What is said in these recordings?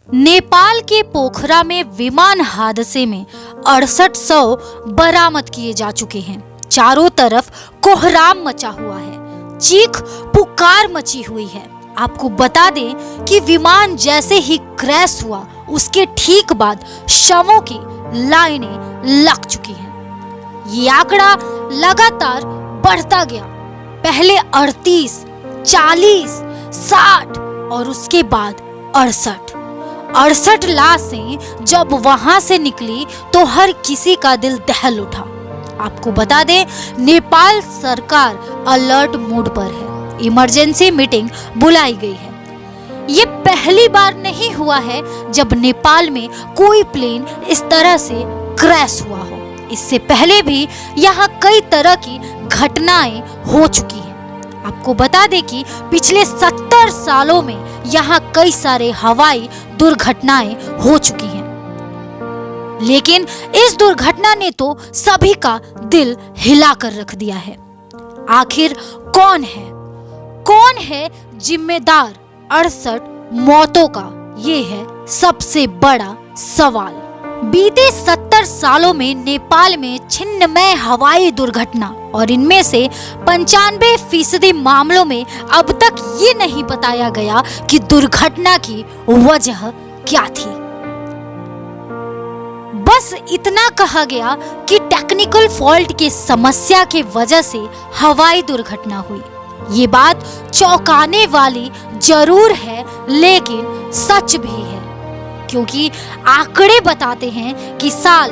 नेपाल के पोखरा में विमान हादसे में 6800 बरामद किए जा चुके हैं। चारों तरफ कोहराम मचा हुआ है, चीख पुकार मची हुई है। आपको बता दें कि विमान जैसे ही क्रैश हुआ उसके ठीक बाद शवों की लाइनें लग चुकी हैं। ये आंकड़ा लगातार बढ़ता गया, पहले 38, 40, 60 और उसके बाद 68 लाशें जब वहां से निकली तो हर किसी का दिल दहल उठा। आपको बता दें, नेपाल सरकार अलर्ट मोड पर है, इमरजेंसी मीटिंग बुलाई गई है। ये पहली बार नहीं हुआ है जब नेपाल में कोई प्लेन इस तरह से क्रैश हुआ हो। इससे पहले भी यहाँ कई तरह की घटनाएं हो चुकी हैं। आपको बता दें कि पिछले 70 सालों में यहाँ कई सारे हवाई दुर्घटनाएं हो चुकी हैं, लेकिन इस दुर्घटना ने तो सभी का दिल हिलाकर रख दिया है। आखिर कौन है जिम्मेदार 68 मौतों का? ये है सबसे बड़ा सवाल। बीते 70 सालों में नेपाल में छिन्नमय हवाई दुर्घटना और इनमें से 95% मामलों में अब तक ये नहीं बताया गया कि दुर्घटना की वजह क्या थी। बस इतना कहा गया कि टेक्निकल फॉल्ट के समस्या के वजह से हवाई दुर्घटना हुई। ये बात चौंकाने वाली जरूर है, लेकिन सच भी है, क्योंकि आंकड़े बताते हैं कि साल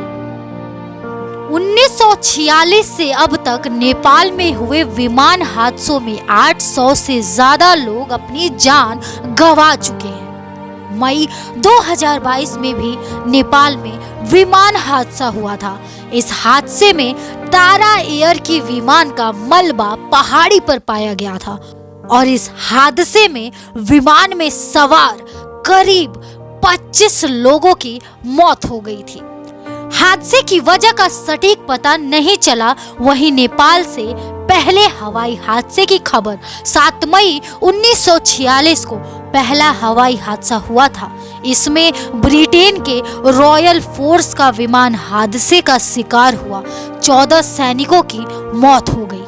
1946 से अब तक नेपाल में हुए विमान हादसों में 800 से ज्यादा लोग अपनी जान गंवा चुके हैं। मई 2022 में भी नेपाल में विमान हादसा हुआ था। इस हादसे में तारा एयर की विमान का मलबा पहाड़ी पर पाया गया था और इस हादसे में विमान में सवार करीब 25 लोगों की मौत हो गई थी। हादसे की वजह का सटीक पता नहीं चला। वहीं नेपाल से पहले हवाई हादसे की खबर 7 मई 1946 को पहला हवाई हादसा हुआ था। इसमें ब्रिटेन के रॉयल फोर्स का विमान हादसे का शिकार हुआ, 14 सैनिकों की मौत हो गई।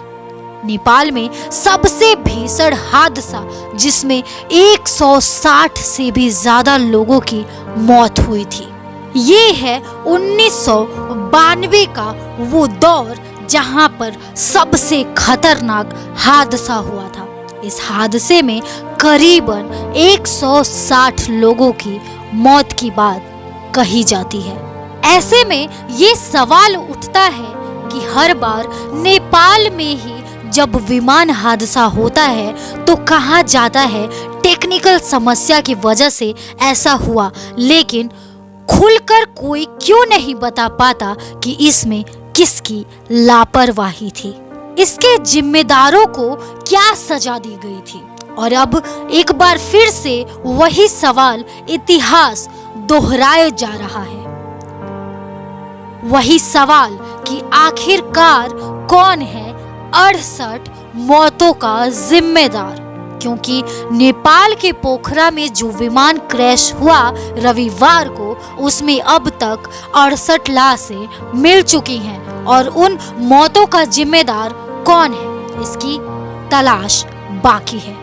नेपाल में सबसे भीषण हादसा जिसमें 160 से भी ज्यादा लोगों की मौत हुई थी। ये है 1992 का वो दौर जहां पर सबसे खतरनाक हादसा हुआ था। इस हादसे में करीबन 160 लोगों की मौत की बात कही जाती है। ऐसे में ये सवाल उठता है कि हर बार नेपाल में ही जब विमान हादसा होता है तो कहा जाता है टेक्निकल समस्या की वजह से ऐसा हुआ, लेकिन खुलकर कोई क्यों नहीं बता पाता कि इसमें किसकी लापरवाही थी, इसके जिम्मेदारों को क्या सजा दी गई थी। और अब एक बार फिर से वही सवाल इतिहास दोहराया जा रहा है। वही सवाल कि आखिरकार कौन है 68 मौतों का जिम्मेदार? क्योंकि नेपाल के पोखरा में जो विमान क्रैश हुआ रविवार को, उसमें अब तक 68 लाशें मिल चुकी हैं और उन मौतों का जिम्मेदार कौन है, इसकी तलाश बाकी है।